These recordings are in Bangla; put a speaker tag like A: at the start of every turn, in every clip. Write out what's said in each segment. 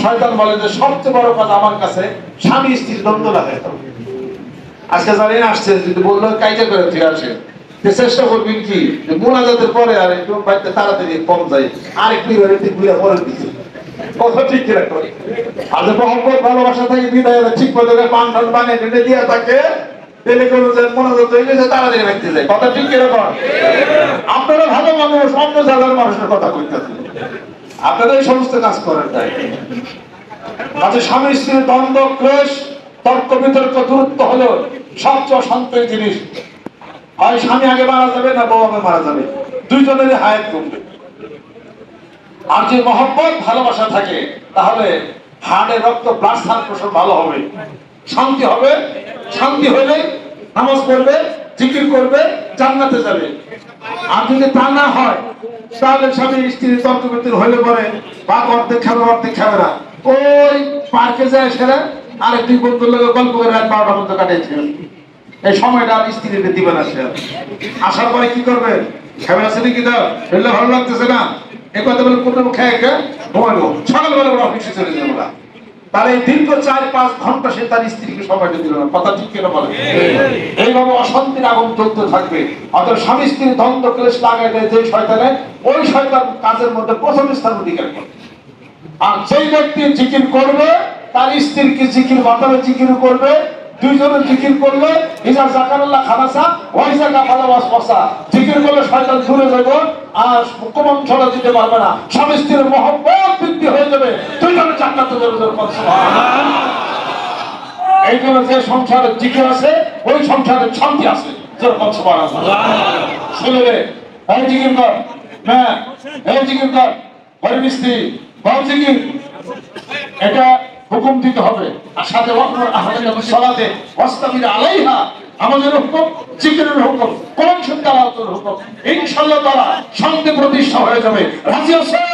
A: শয়তান বলে যে সবচেয়ে বড় কথা আমার কাছে স্বামী স্ত্রীর দ্বন্দ্ব লাগাইতে হবে। আজকে জানেন আসছে যদি বললো কাইজা করে ফিরে আসে, চেষ্টা করবেন কি মোনাজাতের পরে আর একটু বাড়িতে তাড়াতাড়ি কম যায়, আর একটু ঘুরে পরে দিচ্ছে কথা ঠিক কি রাখো। আর যে মহব্বত ভালোবাসা থাকে বিদায় ঠিক মতো পান টান বানিয়ে টেনে দিয়ে থাকে, তেলে কোনো যে মোনাজাত হয়ে গেছে তাড়াতাড়ি রাখতে যায়, কথা ঠিক কিরকম। আপনারা ভালো মানুষ, অন্য জায়গার মানুষের কথা কইতেছেন, আপনারা এই সমস্ত কাজ করেন তাই। আচ্ছা, স্বামী স্ত্রীর দ্বন্দ্ব, ক্লেশ, তর্ক বিতর্ক দূরত্ব হলো সবচেয়ে অশান্তির জিনিস। হয় স্বামী আগে মারা যাবে না বউ আগে মারা যাবে, দুইজনেরই হায়াত কমবে। আর যে মহব্বত ভালোবাসা থাকে তাহলে হাড়ের রক্ত ব্লাড সার্কুলেশন ভালো হবে, শান্তি হবে। শান্তি হলে নামাজ পড়বে, জিকির করবে, জান্নাতে যাবে। আর যদি তা না হয় তাহলে স্বামী স্ত্রী তর্ক বিতর্ক হলে পরে বাপ অর্ধেক খাবে অর্ধেক খাবে না, ওই পার্কে যায় সেরা আরেক দুই বন্ধুর লোক গল্প করে রাত 12টা পর্যন্ত কাটাইছে। এই সময়টা আর স্ত্রীকে দিবে না। সে আসার পরে কি করবে, খাবে আছে নাকি দাও ফেললে ভালো লাগতেছে না, এই কথা বলে কোনো খেয়ে ঘুমাইবো, সকালবেলা ওরা অফিসে চলে যাবো না। তাহলে এই দীর্ঘ 4-5 ঘন্টা সে তার স্ত্রীকে সময়টা দিল না, কথা ঠিক কেন বলে। এইভাবে অশান্তির আগুন চলতে থাকবে। অর্থাৎ স্বামী স্ত্রীর দ্বন্দ্ব ক্লেশ লাগাইলে যে শয়তানে, ওই শয়তান কাজের মধ্যে প্রথম স্থান অধিকার করবে। আর যেই ব্যক্তি জিকির করবে তার স্ত্রীকে জিকির মাতাবে, জিকির করবে, দুইজনে জিকির করলে ইজা যাকারাল্লাহ খালাসা ওয়া ইজা গাফালা ওয়াসওয়াসা, জিকির করলে শয়তান দূরে যাবে আর কোমন ছড়া দিতে পারবে না, স্বামী স্ত্রীর মহব্বত বৃদ্ধি হয়ে যাবে, দুইজনে জান্নাতে যাবে। সুবহানাল্লাহ। এই জন্য যে সংসারে জিকির আছে ওই সংসারে শান্তি আছে। সুবহানাল্লাহ। ছেলে এই জিকির কর, হ্যাঁ এই জিকির কর, ঘরের স্ত্রী বল জিকির, এটা হুকুম দিতে হবে। আর সাথে সালাতে ওয়াস্তাবির আলাইহা, আমাদের হুকুম, জিকিরের হুকুম, কোরআন শরীফ তেলাওয়াতের হুকুম। ইনশাআল্লাহ তাআলা শান্তি প্রতিষ্ঠা হয়ে যাবে। রাজি আছেন?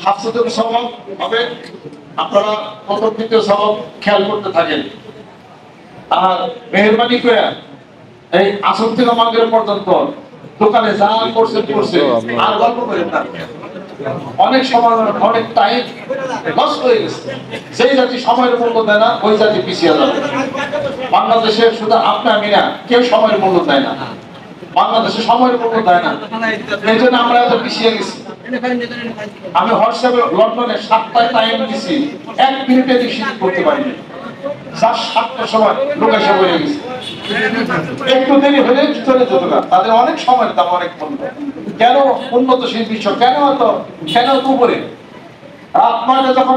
A: হাফসাতুল সওয়াব হবে, আপনারা প্রথম দ্বিতীয় সওয়াব খেয়াল করতে থাকেন। আর মেহেরবানি করে এই আসর থেকে মাগরিব পর্যন্ত দোকানে যা করছে আর গল্প করেন না। অনেক সময় অনেক টাইম লস হয়ে গেছে। সেই জাতি সময়ের মূল্য দেয় না, ওই জাতি পিছিয়ে যাবে। বাংলাদেশে শুধু আপনি আমি না, কেউ সময়ের মূল্য দেয় না। বাংলাদেশে সময়ের মূল্য দেয় না, এই জন্য আমরা এত পিছিয়ে গেছি। আমি হোয়াটসঅ্যাপে লন্ডনে 7টায় টাইম দিছি, 1 মিনিটে রিসিভ করতে পারিনি। 7টার সময় লোক এসে বলে গেছে, একটু দেরি হলে চলে যেত না। তাদের অনেক সময়ের দাম অনেক মূল্য। কেন উন্নতশীল বিশ্ব, কেন উপরে রাত 9টা যখন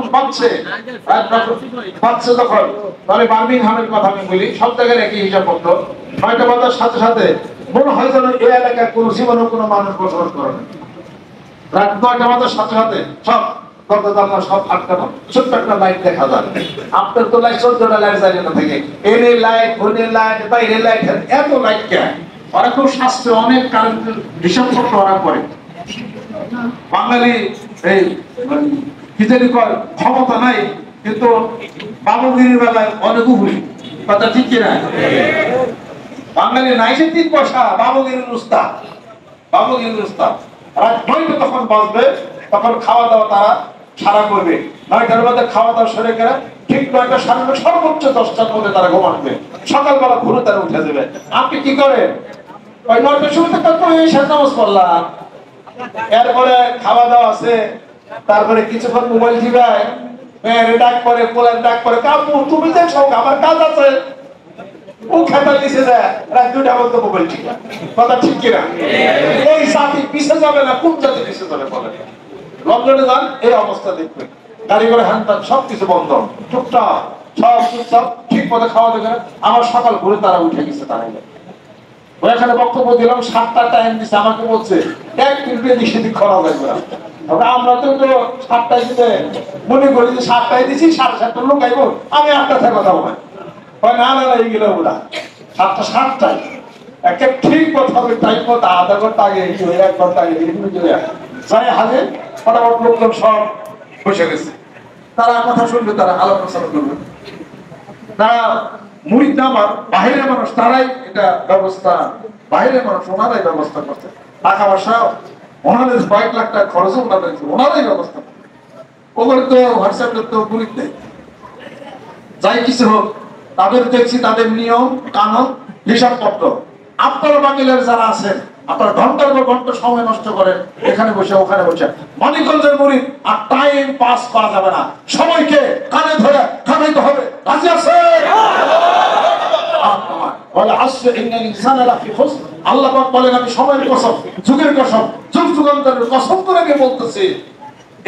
A: বাজছে তখন, মানে বার্মিংহামের কথা আমি বলি, সব জায়গায় একই হিসাব করতো, 9টা বাজার সাথে সাথে মনে হয় যেন এই এলাকায় কোনো জীবনে কোনো মানুষ বসবাস করে না। রাত 9টা বাজার সাথে সাথে সব সব আটকানো, ছোট্ট একটা লাইট দেখা যায়। আপনার তো লাইট 14টা লাইট জ্বালিয়ে না থাকে, এনে লাইট, ওনে লাইট, বাইরে লাইট, এত লাইট কেন? ওরা খুব শাস্ত্রে অনেক কারেন্টের হিসাব করতে ওরা করে। বাঙালি এই কি জানি কয় ক্ষমতা নাই, কিন্তু বাবুগিরির বেলায় অনেক উপরি, কথা ঠিক কিনা? বাঙালি নাই সে 3 পয়সা, বাবুগিরির উস্তাদ, বাবুগিরির উস্তাদ। রাত 9টা তখন বাজবে, তখন খাওয়া দাওয়া তারা সারা করবে। 9টার মধ্যে খাওয়া দাওয়া সেরে গেলে ঠিক 9টা সাড়ে 9, সর্বোচ্চ 10টার মধ্যে তারা ঘুমাবে। সকালবেলা ঘুরে তারা উঠে যাবে। আপনি কি করেন? ওই 9টার সময় তো এই নামাজ পড়লাম, এরপরে খাওয়া দাওয়া আছে, তারপরে কিছুক্ষণ মোবাইল টিপায়, মেয়ের ডাক পরে, পোলার ডাক পরে, কাপু তুমি যে সব আমার কাজ আছে, ও খেতার নিচে যায় রাত 2টা পর্যন্ত মোবাইল টিপা, কথা ঠিক কিনা? এই জাতি পিছিয়ে যাবে না, কোন জাতি পিছিয়ে যাবে বলে? লন্ডনে যান, এই অবস্থা দেখবেন, গাড়ি করে হ্যান্ডপান সবকিছু বন্ধ, টুকটাক সব ঠিক মতো খাওয়া দেখে। আমার সকাল ঘুরে তারা উঠে গেছে। তারা ওইখানে বক্তব্য দিলাম, 7টা টাইম দিচ্ছে, আমাকে বলছে 1 মিনিটে নিষেধ করা যাবে না। আমরা তো 7টায় দিতে মনে করি যে 7টায় দিচ্ছি, 7:30 লোক আইব, আমি 8টা থেকে কথা বলি। না না এইগুলো ওরা 7টায় একটা ঠিক কথা হবে, টাইম মতো আধা ঘন্টা আগে 1 ঘন্টা আগে যাই হাজে ফটাফট লোকজন সব বসে গেছে। তারা কথা শুনবে, তারা আলাপ আলোচনা করবে। তারা মুরিদ না আমার বাহিরের মানুষ, তারাই এটা ব্যবস্থা বাইরে মানুষ ওনারাই ব্যবস্থা করছে, টাকা পয়সা ওনাদের 5 লাখ টাকা খরচ ওনারাই ব্যবস্থা করছে। ওগুলো তো হোয়াটসঅ্যাপে তো গুলি দেয়, যাই কিছু হোক তাদের দেখছি তাদের নিয়ম কানুন হিসাবপত্র। আপনারা বাঙালির যারা আছেন আপনারা ঘন্টার পর ঘন্টা সময় নষ্ট করেন এখানে বসে ওখানে বসে, মানিকগঞ্জের মুরিদ আর টাইম পাস করা যাবে না, সময়কে কানে ধরে খাটাইতে হবে। রাজি আছে? আল্লাহ পাক বলেন আমি সময়ের কসম, যুগের কসম, যুগ যুগান্তরের কসম করে বলতেছি,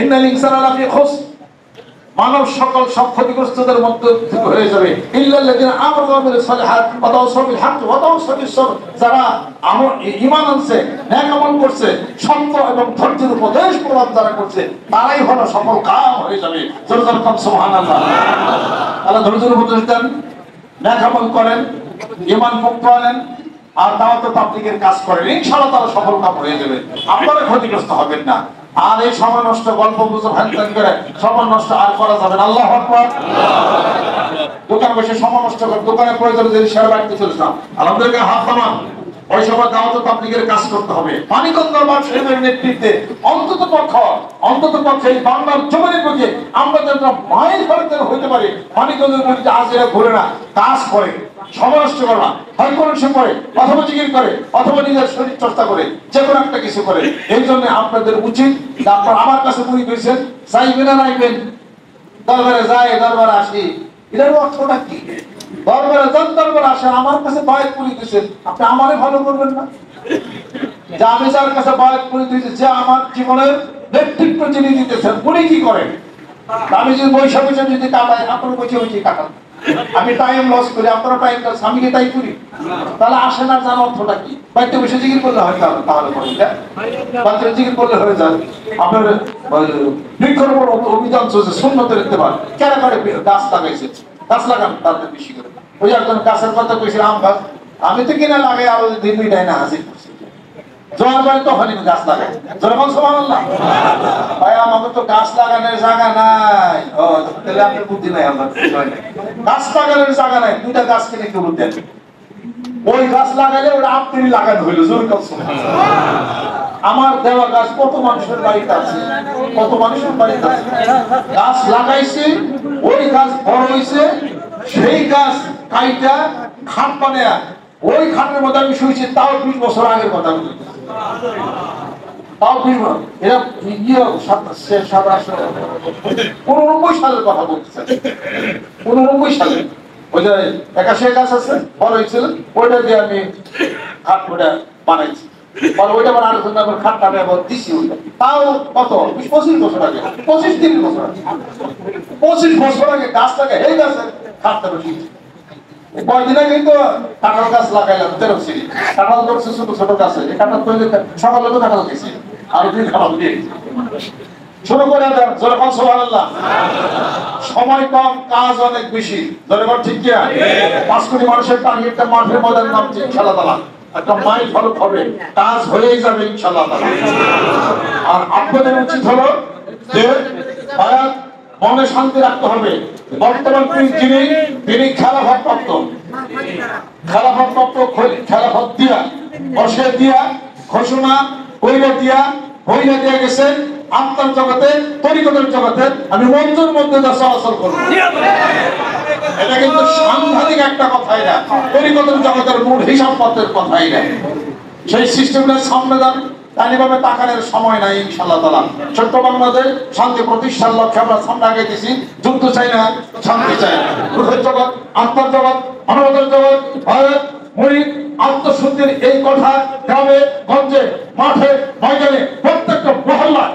A: ইন্নাল ইনসানা লাফি খুসর, মানব সকল সব ক্ষতিগ্রস্তদের মধ্যে হয়ে যাবে। ইল্লাল্লাযিনা আমানু ওয়া আমিলুস সালিহাত ওয়া তাওয়াসাউ বিল হক ওয়া তাওয়াসাউ বিস সবর, যারা ঈমান আনছে, নেক আমল করছে, সত্য এবং ধৈর্যের উপদেশ প্রদান যারা করছে, তারাই হলো সফল কাম হয়ে যাবে। জোরে জোরে বলেন সুবহানাল্লাহ। আল্লাহ ধৈর্যের উপদেশ দেন, নেক আমল করেন, ঈমান মুক্ত আনেন আর দাওয়াত ও তাবলীগের কাজ করেন, ইনশাআল্লাহ তারা সফল কাম হয়ে যাবে, আপনারা ক্ষতিগ্রস্ত হবেন না। আর এই সময় নষ্ট গল্প গুজব হ্যান করে সময় নষ্ট আর করা যাবে না। আল্লাহু আকবার। দোকান বসে সময় নষ্ট করে দোকানে প্রয়োজনে যদি শেয়ার বাড়তে চলেছিলাম আলহামদুলিল্লাহ হাত নামান, ওই সময় দাওয়াত ও তাবলীগের কাজ করতে হবে। মানিকগঞ্জ দরবার শরীফের নেতৃত্বে অন্তত পক্ষে এই বাংলার জমিনের বুকে আমরা যেন মাইল ফলক হইতে পারি। মানিকগঞ্জের বুকে আজ এরা ঘুরে না, কাজ করে, সময় নষ্ট করে না, হয় কোন সে করে অথবা জিকির করে অথবা নিজের শরীর চর্চা করে, যে কোনো একটা কিছু করে। এই জন্য আপনাদের উচিত যে আপনারা আমার কাছে মুড়ি পেয়েছেন, চাইবেন না নাইবেন, দরবারে যাই দরবারে আসি, এটার অর্থটা কি? দরবারে যান দরবারে আসেন, আমার কাছে বায়াত করে দিয়েছেন, আপনি আমারে ভালো করবেন না? যে আমি যার কাছে বায়াত করে দিয়েছি, যে আমার জীবনের নেতৃত্ব যিনি দিতেছেন, উনি কি করেন? আমি যদি বৈশাখ যদি কাটাই, আপনার বৈশাখ কাটান, আমি টাইম লস করি, আপনারা টাইম লস, আমি কি তাই করি? তাহলে আসে না, জানার অর্থটা কি? বাড়িতে বসে জিকির করলে হয়, তাহলে বাড়িতে জিকির করলে হয়ে যায়। আপনার বৃক্ষরোপণ অভিযান চলছে, সুন্নতের ইত্তেবা, কেন করে গাছ লাগাইছে, গাছ লাগান তাদের বেশি করে। ওই একজন গাছের কথা কইছিল, আম গাছ, আমি তো কিনা লাগাই আরো দিন দুইটাই না হাজির করছি, জোয়ার বাড়ি তখন গাছ লাগাই। যখন সুবহানাল্লাহ ভাই, আমাকে তো গাছ লাগানোর জায়গা নাই। ও তাহলে আপনার বুদ্ধি নাই, আমার গাছ লাগানোর জায়গা নাই, দুইটা গাছ কিনে কেউ দেন, ওই গাছ লাগাইলে ওটা আপনি লাগানো হইলো। জোর কথা, আমার দেওয়া গাছ কত মানুষের বাড়িতে আছে, কত মানুষের বাড়িতে আছে, গাছ লাগাইছে, ওই গাছ বড় হইছে, সেই গাছ কাইটা খাট বানায়া ওই খাটের মধ্যে আমি শুয়েছি, তাও 20 বছর আগের কথা বলি, তাও 20 বছর, এরা 89 সালের কথা বলতেছে, 89 সালে। ওই যে 81 গাছ আছে বড় হয়েছিল, ওইটা দিয়ে আমি খাট ওটা বানাইছি, ওইটা আবার আরেকজন খাট টাকা দিছি, ওইটা তাও কত 20-25 বছর আগে, 25-30 বছর আগে, 25 বছর আগে গাছ লাগে, এই গাছের খাটটা বসিয়েছি। কয়েকদিন আগে কিন্তু কাঁঠাল গাছ লাগাইলাম, 13 সিঁড়ি কাঁঠাল ধরছে, ছোট ছোট গাছে, কাঁঠাল তৈরি সকালে তো কাঁঠাল খেয়েছি, আর দিন কাঁঠাল দিয়ে শুরু করে দেন। যখন সুবহানাল্লাহ, সময় কম, কাজ অনেক বেশি, যখন ঠিক কি 5 কোটি মানুষের টার্গেটটা মাঠের ময়দান নামছে, ইনশাআল্লাহ তাআলা একটা মাইল ফলক হবে, কাজ হয়েই যাবে ইনশাআল্লাহ তাআলা। আর আপনাদের উচিত হলো যে মনে শান্তি রাখতে হবে। বর্তমান তিনি খেলাফত প্রাপ্ত, খেলাফত দিয়া বসে দিয়া ঘোষণা কইরা দিয়া হইয়া দিয়া গেছেন আত্মার জগতে, তরিকতের জগতে আমি মঞ্জুর মধ্যে যা চলাচল করব, এটা কিন্তু সাংঘাতিক একটা কথাই না, তরিকতের জগতের মূল হিসাবপত্রের কথাই না। সেই সিস্টেমের সামনে যান, তাইভাবে তাকানোর সময় নাই ইনশাআল্লাহ তাআলা। ছোট্ট বাংলাদেশ শান্তি প্রতিষ্ঠার লক্ষ্যে আমরা সামনে আগেছি, যুদ্ধ চাই না, শান্তি চাই। রূহের জগৎ, আত্মার জগৎ, মানবতার জগৎ, ভারত মুরিদ আত্মশুদ্ধির এই কথা গ্রামে গঞ্জে মাঠে ময়দানে প্রত্যেকটা মহল্লা